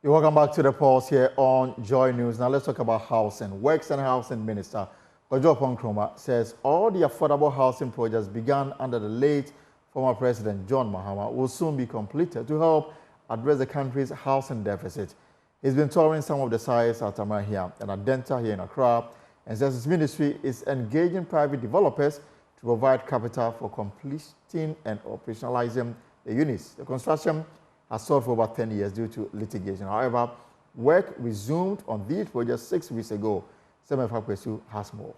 You're welcome back to the pulse here on Joy News. Now let's talk about housing. Works and Housing Minister Oppong Nkrumah says all the affordable housing projects begun under the late former President John Mahama will soon be completed to help address the country's housing deficit. He's been touring some of the sites at Amahia and Adenta here in Accra and says his ministry is engaging private developers to provide capital for completing and operationalizing the units. The construction has stalled for over 10 years due to litigation. However, work resumed on these projects 6 weeks ago. Semefa Kwesu has more.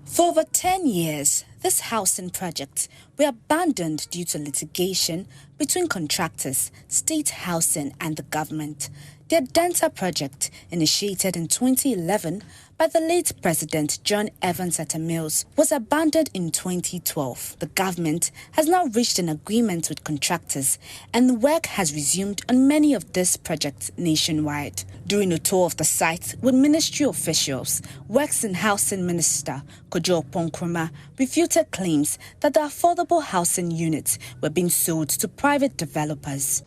For over 10 years, these housing projects were abandoned due to litigation between contractors, state housing and the government. The Adenta project, initiated in 2011 by the late President John Evans Atta Mills, was abandoned in 2012. The government has now reached an agreement with contractors and work has resumed on many of these projects nationwide. During a tour of the site with ministry officials, Works and Housing Minister Oppong Nkrumah refuted claims that the affordable housing units were being sold to private developers.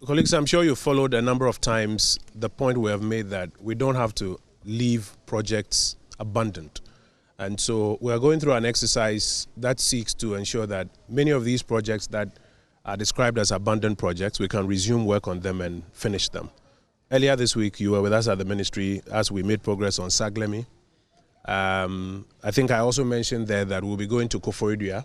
Colleagues, I'm sure you followed a number of times the point we have made that we don't have to leave projects abandoned. And so we are going through an exercise that seeks to ensure that many of these projects that are described as abandoned projects, we can resume work on them and finish them. Earlier this week, you were with us at the ministry as we made progress on Saglemi. I think I also mentioned there that we'll be going to Koforidua,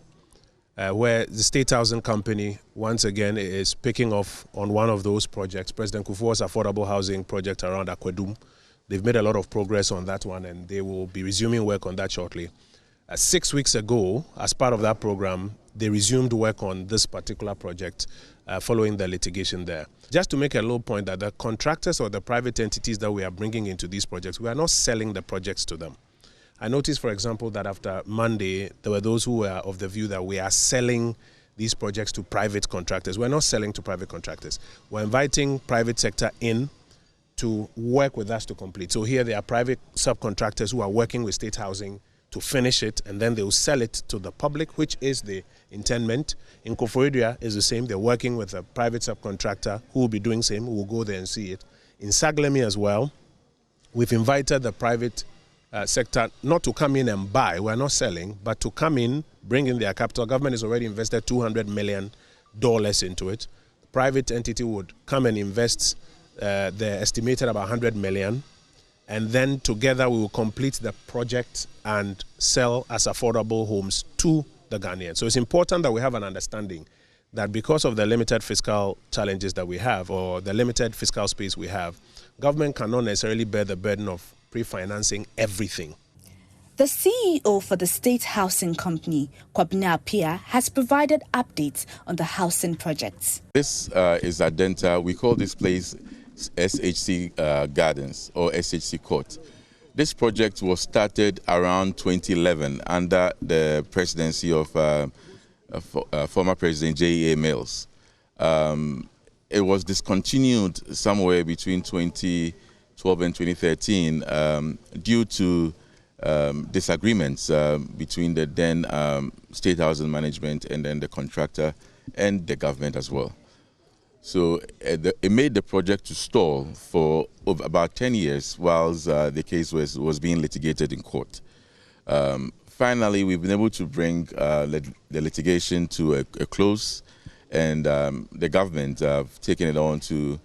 where the State Housing Company, once again, is picking off on one of those projects, President Kufuor's affordable housing project around Akwedum. They've made a lot of progress on that one, and they will be resuming work on that shortly. 6 weeks ago, as part of that program, they resumed work on this particular project following the litigation there. Just to make a low point that the contractors or the private entities that we are bringing into these projects, we are not selling the projects to them. I noticed, for example, that after Monday, there were those who were of the view that we are selling these projects to private contractors. We're not selling to private contractors. We're inviting private sector in to work with us to complete. So here there are private subcontractors who are working with state housing to finish it, and then they will sell it to the public, which is the intendment. In Koforidua is the same. They're working with a private subcontractor who will be doing the same, who will go there and see it. In Saglemi as well, we've invited the private sector not to come in and buy, we're not selling, but to come in, bring in their capital. Government has already invested $200 million into it. The private entity would come and invest the estimated about $100 million, and then together we will complete the project and sell as affordable homes to the Ghanaians. So it's important that we have an understanding that because of the limited fiscal challenges that we have, or the limited fiscal space we have, government cannot necessarily bear the burden of pre-financing everything. The CEO for the State Housing Company, Kwabena Appiah, has provided updates on the housing projects. This is Adenta. We call this place SHC Gardens or SHC Court. This project was started around 2011 under the presidency of former President J.A. Mills. It was discontinued somewhere between 2012 and 2013 due to disagreements between the then State Housing Management and then the contractor and the government as well. So it made the project to stall for about 10 years whilst the case was being litigated in court. Finally, we've been able to bring the litigation to a close, and the government have taken it on to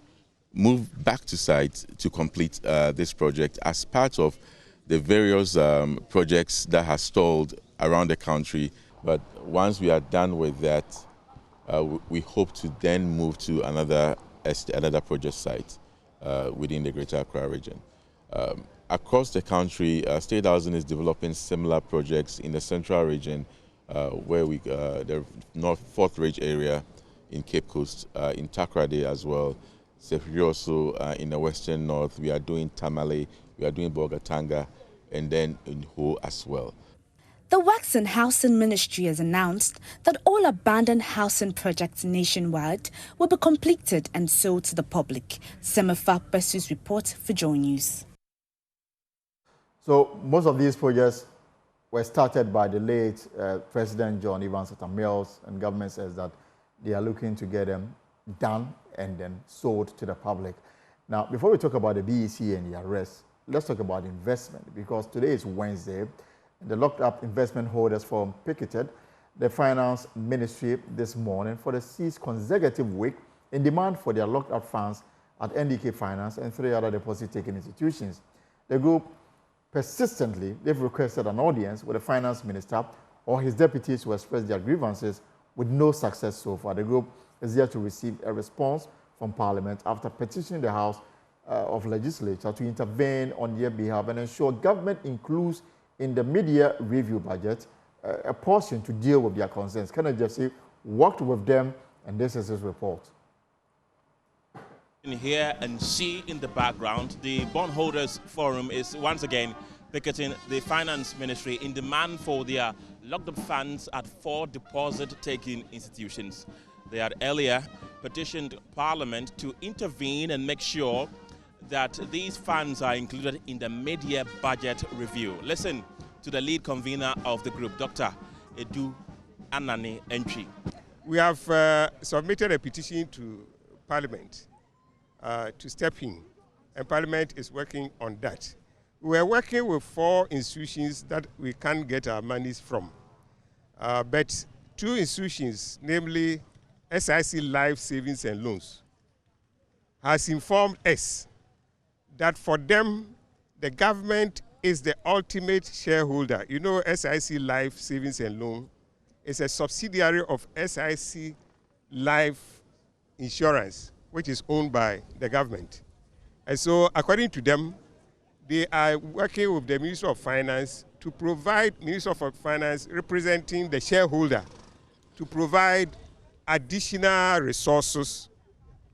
move back to site to complete this project as part of the various projects that have stalled around the country. But once we are done with that, we hope to then move to another project site within the Greater Accra region. Across the country, State Housing is developing similar projects in the Central region, where the North Fourth Ridge area in Cape Coast, in Takoradi as well. Also in the Western North, we are doing Tamale, we are doing Bogatanga, and then in Ho as well. The Works and Housing Ministry has announced that all abandoned housing projects nationwide will be completed and sold to the public. Semefa Kwesu's report for Joy News. So most of these projects were started by the late President John Evans Atta Mills, and government says that they are looking to get them done and then sold to the public. Now, before we talk about the BEC and the arrest, let's talk about investment, because today is Wednesday, and the locked-up investment holders forum picketed the Finance Ministry this morning for the 6th consecutive week in demand for their locked-up funds at NDK Finance and 3 other deposit-taking institutions. The group persistently, they've requested an audience with the Finance Minister or his deputies to express their grievances with no success so far. The group is yet to receive a response from Parliament after petitioning the House of Legislature to intervene on their behalf and ensure government includes in the mid-year review budget a portion to deal with their concerns. Kenneth Jesse worked with them, and this is his report. In here and see in the background, the Bondholders Forum is once again picketing the Finance Ministry in demand for their locked-up funds at 4 deposit-taking institutions. They had earlier petitioned Parliament to intervene and make sure that these funds are included in the mid-year budget review. Listen to the lead convener of the group, Dr. Edu Anani Entry. We have submitted a petition to Parliament to step in, and Parliament is working on that. We are working with 4 institutions that we can't get our monies from, but 2 institutions, namely SIC Life Savings and Loans, has informed us that for them, the government is the ultimate shareholder. You know, SIC Life Savings and Loan is a subsidiary of SIC Life Insurance, which is owned by the government. And so, according to them, they are working with the Minister of Finance to provide, Minister of Finance representing the shareholder, to provide additional resources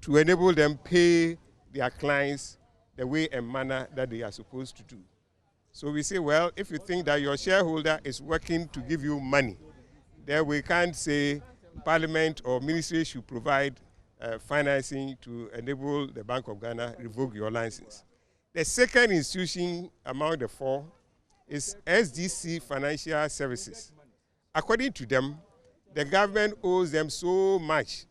to enable them pay their clients the way and manner that they are supposed to do. So we say, well, if you think that your shareholder is working to give you money, then we can't say Parliament or Ministry should provide financing to enable the Bank of Ghana revoke your license. The second institution among the 4 is SDC Financial Services. According to them, the government owes them so much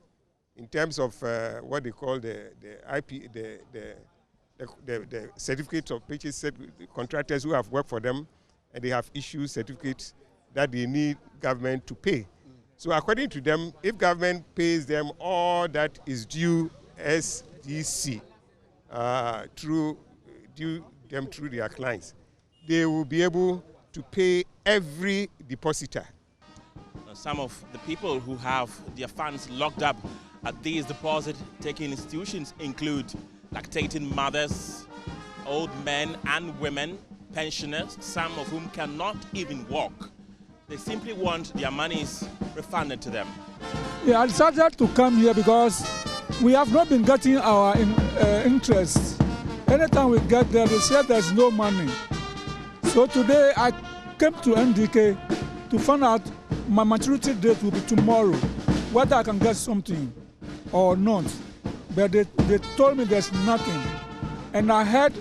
in terms of what they call the certificate of purchase, contractors who have worked for them, and they have issued certificates that they need government to pay. So according to them, if government pays them all that is due SDC through their clients, they will be able to pay every depositor. Some of the people who have their funds locked up at these deposit-taking institutions include lactating mothers, old men and women, pensioners, some of whom cannot even walk. They simply want their monies refunded to them. Yeah, I decided to come here because we have not been getting our interest. Anytime we get there, they say there's no money. So today I came to NDK to find out my maturity date will be tomorrow, whether I can get something or not. But they told me there's nothing. And I heard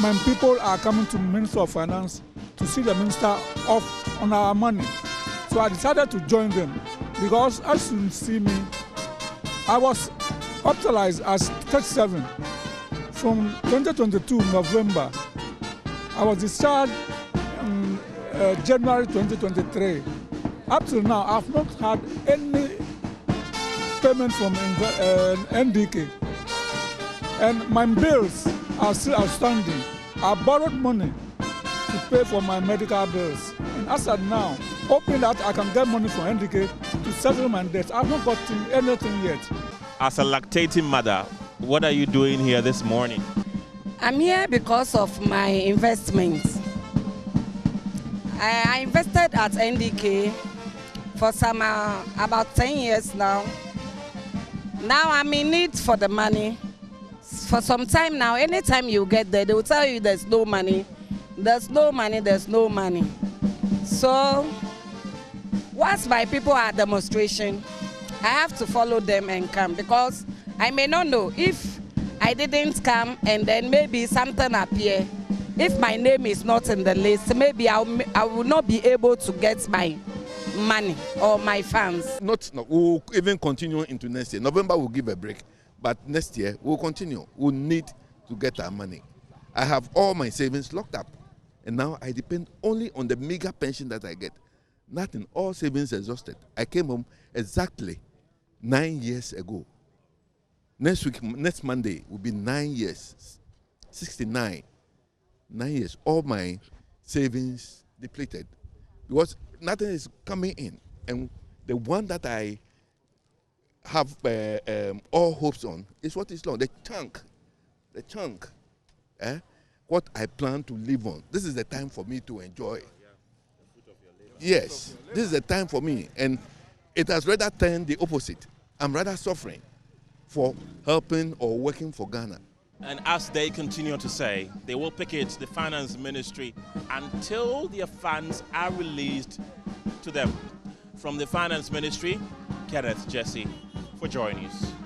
my people are coming to Minister of Finance to see the Minister off on our money. So I decided to join them because as you see me, I was hospitalized as 37 from 2022 November. I was discharged in January 2023. Up till now, I've not had any payment from NDK. And my bills are still outstanding. I borrowed money to pay for my medical bills. And as of now, hoping that I can get money from NDK to settle my debts. I've not gotten anything yet. As a lactating mother, what are you doing here this morning? I'm here because of my investments. I invested at NDK for some about 10 years now. Now I'm in need for the money. For some time now, anytime you get there, they will tell you there's no money. There's no money, there's no money. So, once my people are at demonstration, I have to follow them and come because I may not know if I didn't come and then maybe something appear. If my name is not in the list, maybe I will not be able to get my money or my funds. We'll even continue into next year. November we'll give a break, but next year we'll continue. We'll need to get our money. I have all my savings locked up, and now I depend only on the meager pension that I get. Nothing, all savings exhausted. I came home exactly 9 years ago. Next Monday will be 9 years, 69. 9 years, all my savings depleted because nothing is coming in. And the one that I have all hopes on is what is long, the chunk, what I plan to live on. This is the time for me to enjoy. Yes, this is the time for me, and it has rather turned the opposite. I'm rather suffering for helping or working for Ghana. And as they continue to say, they will picket the finance ministry until their funds are released to them. From the finance ministry, Kenneth Jesse for Joy News.